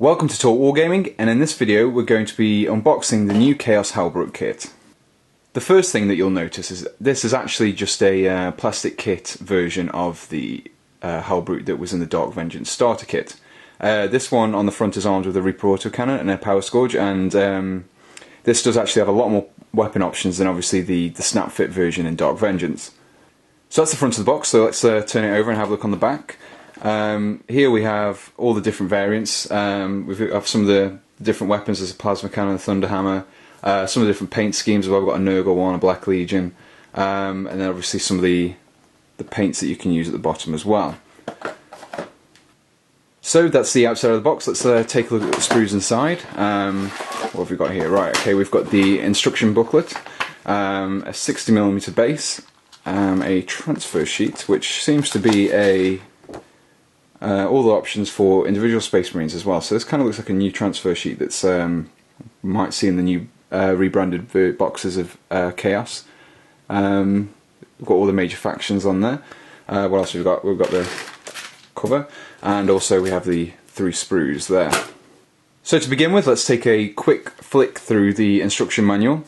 Welcome to Talk Wargaming, and in this video we're going to be unboxing the new Chaos Helbrute kit. The first thing that you'll notice is this is actually just a plastic kit version of the Helbrute that was in the Dark Vengeance starter kit. This one on the front is armed with a Reaper autocannon and a power scourge, and this does actually have a lot more weapon options than obviously the snap fit version in Dark Vengeance. So that's the front of the box, so let's turn it over and have a look on the back. Here we have all the different variants. We have some of the different weapons. There's a plasma cannon, a thunder hammer, some of the different paint schemes as well. We've got a Nurgle one, a Black Legion, and then obviously some of the paints that you can use at the bottom as well. So that's the outside of the box. Let's take a look at the sprues inside. What have we got here? Right, okay, we've got the instruction booklet, a 60mm base, a transfer sheet, which seems to be all the options for individual Space Marines as well. So this kind of looks like a new transfer sheet that's you might see in the new rebranded boxes of Chaos. We've got all the major factions on there. What else have we got? We've got the cover, and also we have the 3 sprues there. So to begin with, let's take a quick flick through the instruction manual.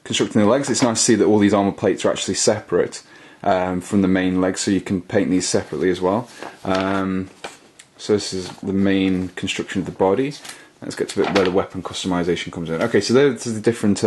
Constructing the legs, it's nice to see that all these armor plates are actually separate from the main legs, so you can paint these separately as well. So this is the main construction of the body. Let's get to where the weapon customization comes in. Okay, so there's the different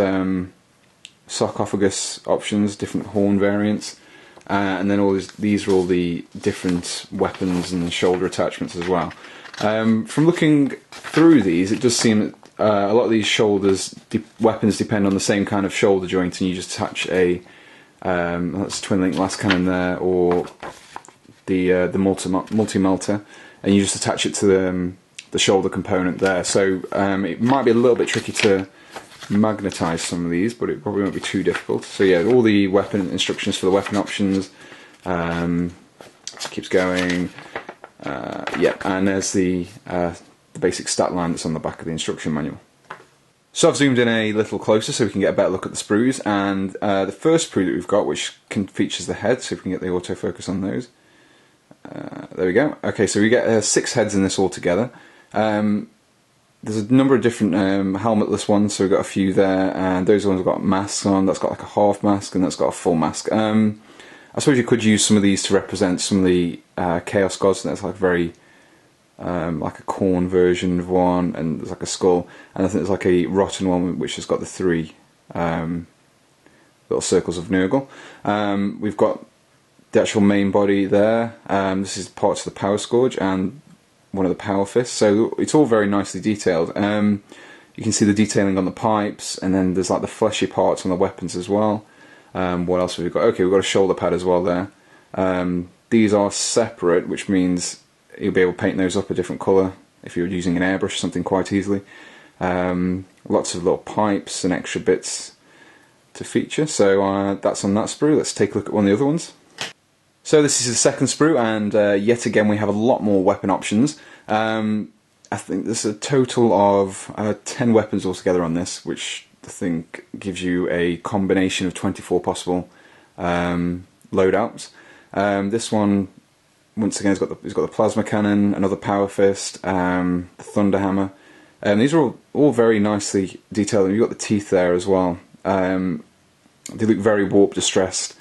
sarcophagus options, different horn variants, and then all these are all the different weapons and shoulder attachments as well. From looking through these, it does seem that a lot of these weapons depend on the same kind of shoulder joint, and you just attach a that's twin link last cannon there, or the multi-melter, and you just attach it to the shoulder component there. So it might be a little bit tricky to magnetize some of these, but it probably won't be too difficult. So yeah, all the weapon instructions for the weapon options, keeps going. Yeah, and there's the basic stat line that's on the back of the instruction manual. So I've zoomed in a little closer so we can get a better look at the sprues, and the first sprue that we've got, which features the head, so if we can get the autofocus on those. There we go. Okay, so we get 6 heads in this altogether. There's a number of different helmetless ones, so we've got a few there, and those ones have got masks on. That's got like a half mask, and that's got a full mask. I suppose you could use some of these to represent some of the Chaos Gods, and that's like very like a corn version of one, and there's like a skull, and I think there's like a rotten one which has got the 3 little circles of Nurgle. We've got the actual main body there. This is parts of the power scourge and one of the power fists, so it's all very nicely detailed. You can see the detailing on the pipes, and then there's like the fleshy parts on the weapons as well. What else have we got? Okay, we've got a shoulder pad as well there. These are separate, which means you'll be able to paint those up a different colour if you're using an airbrush or something quite easily. Lots of little pipes and extra bits to feature, so that's on that sprue. Let's take a look at one of the other ones. So this is the second sprue, and yet again we have a lot more weapon options. I think there's a total of 10 weapons altogether on this, which I think gives you a combination of 24 possible loadouts. This one, once again, it's got the plasma cannon, another power fist, the thunder hammer. These are all very nicely detailed, and you've got the teeth there as well. They look very warp distressed.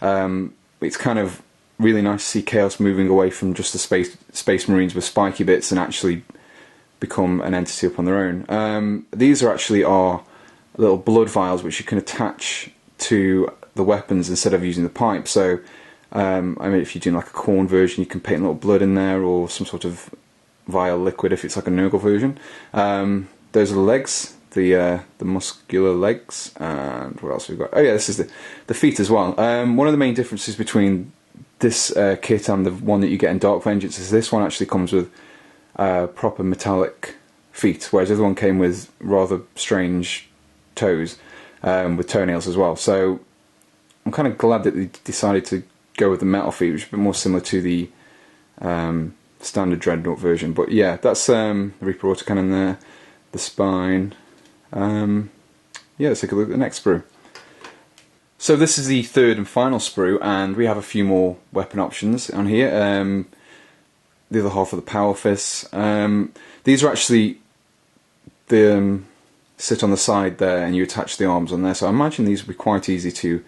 It's kind of really nice to see Chaos moving away from just the Space Marines with spiky bits and actually become an entity up on their own. These are actually little blood vials which you can attach to the weapons instead of using the pipe. So I mean, if you're doing like a corn version, you can paint a little blood in there, or some sort of vial liquid if it's like a Nurgle version. Those are the legs, the muscular legs, and what else have we got? Oh yeah, this is the feet as well. One of the main differences between this kit and the one that you get in Dark Vengeance is this one actually comes with proper metallic feet, whereas the other one came with rather strange toes, with toenails as well. So I'm kind of glad that they decided to go with the metal feet, which is a bit more similar to the standard Dreadnought version. But yeah, that's the Reaper autocannon there, the spine. Yeah, let's take a look at the next sprue. So this is the third and final sprue, and we have a few more weapon options on here. the other half of the power fists. These are actually sit on the side there, and you attach the arms on there. So I imagine these would be quite easy to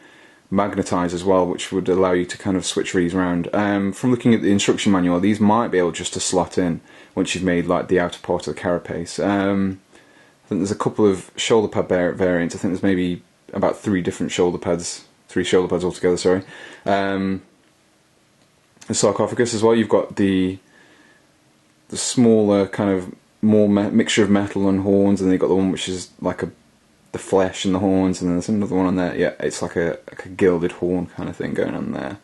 magnetize as well, which would allow you to kind of switch these around. From looking at the instruction manual, these might be able just to slot in once you've made like the outer part of the carapace. I think there's a couple of shoulder pad variants. I think there's maybe about three shoulder pads altogether. Sorry. The sarcophagus as well. You've got the smaller kind of more mixture of metal and horns, and then you've got the one which is like the flesh and the horns, and then there's another one on there. Yeah, it's like a gilded horn kind of thing going on there.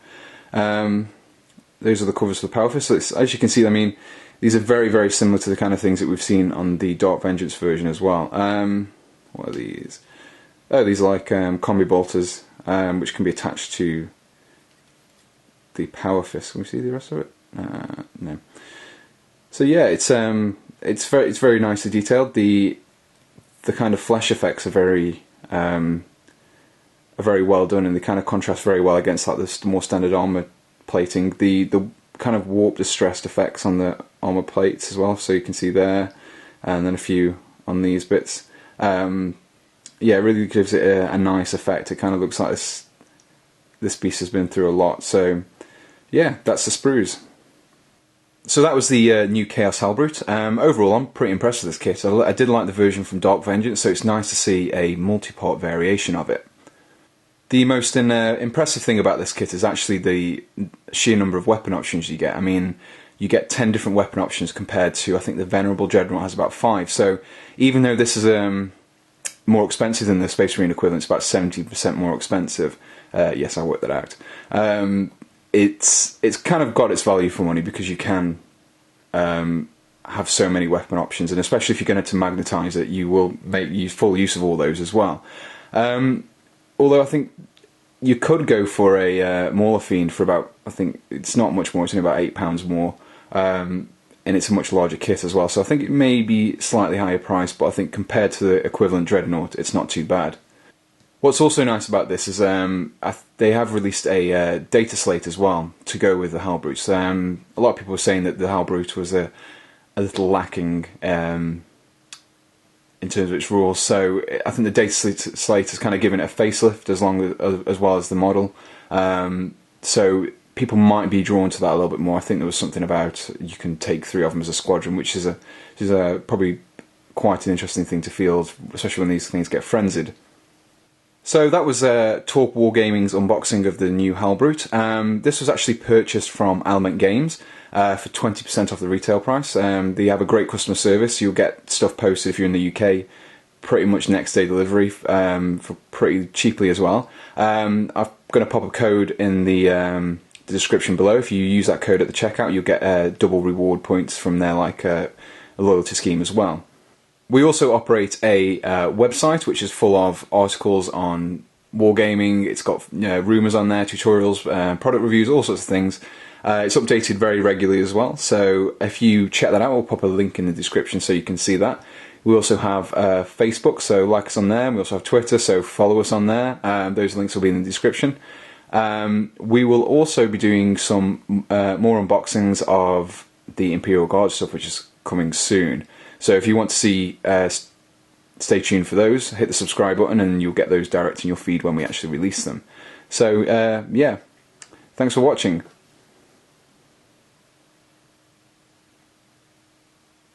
Those are the covers for the power fist. So as you can see, I mean, these are very, very similar to the kind of things that we've seen on the Dark Vengeance version as well. What are these? Oh, these are like combi bolters, which can be attached to the power fist. Can we see the rest of it? No. So yeah, it's very nicely detailed. The kind of flesh effects are very well done, and they kind of contrast very well against like the more standard armor plating. The kind of warped, distressed effects on the armor plates as well. So you can see there, and then a few on these bits. Yeah, it really gives it a nice effect. It kind of looks like this piece has been through a lot. So yeah, that's the sprues. So that was the new Chaos Helbrute. Overall, I'm pretty impressed with this kit. I did like the version from Dark Vengeance, so it's nice to see a multi-part variation of it. The most impressive thing about this kit is actually the sheer number of weapon options you get. I mean, you get 10 different weapon options compared to, I think the Venerable Dreadnought has about 5. So even though this is more expensive than the Space Marine equivalent, it's about 70% more expensive. Yes, I worked that out. It's kind of got its value for money because you can have so many weapon options, and especially if you're going to magnetize it, you will make full use of all those as well. Although I think you could go for a Mauler Fiend for about, I think it's not much more, it's only about £8 more, and it's a much larger kit as well, so I think it may be slightly higher priced, but I think compared to the equivalent Dreadnought, it's not too bad. What's also nice about this is they have released a data slate as well to go with the Helbrute. A lot of people were saying that the Helbrute was a little lacking in terms of its rules, so I think the data slate has kind of given it a facelift as well as the model. So people might be drawn to that a little bit more. I think there was something about you can take 3 of them as a squadron, which is probably quite an interesting thing to field, especially when these things get frenzied. So that was Talk Wargaming's unboxing of the new Helbrute. This was actually purchased from Element Games for 20% off the retail price. They have a great customer service. You'll get stuff posted if you're in the UK pretty much next day delivery for pretty cheaply as well. I'm going to pop a code in the description below. If you use that code at the checkout, you'll get double reward points from their a loyalty scheme as well. We also operate a website which is full of articles on wargaming. It's got rumours on there, tutorials, product reviews, all sorts of things. It's updated very regularly as well, so if you check that out, we'll pop a link in the description so you can see that. We also have Facebook, so like us on there. We also have Twitter, so follow us on there. Those links will be in the description. We will also be doing some more unboxings of the Imperial Guard stuff, which is coming soon. So if you want to see, stay tuned for those, hit the subscribe button and you'll get those direct in your feed when we actually release them. So yeah, thanks for watching.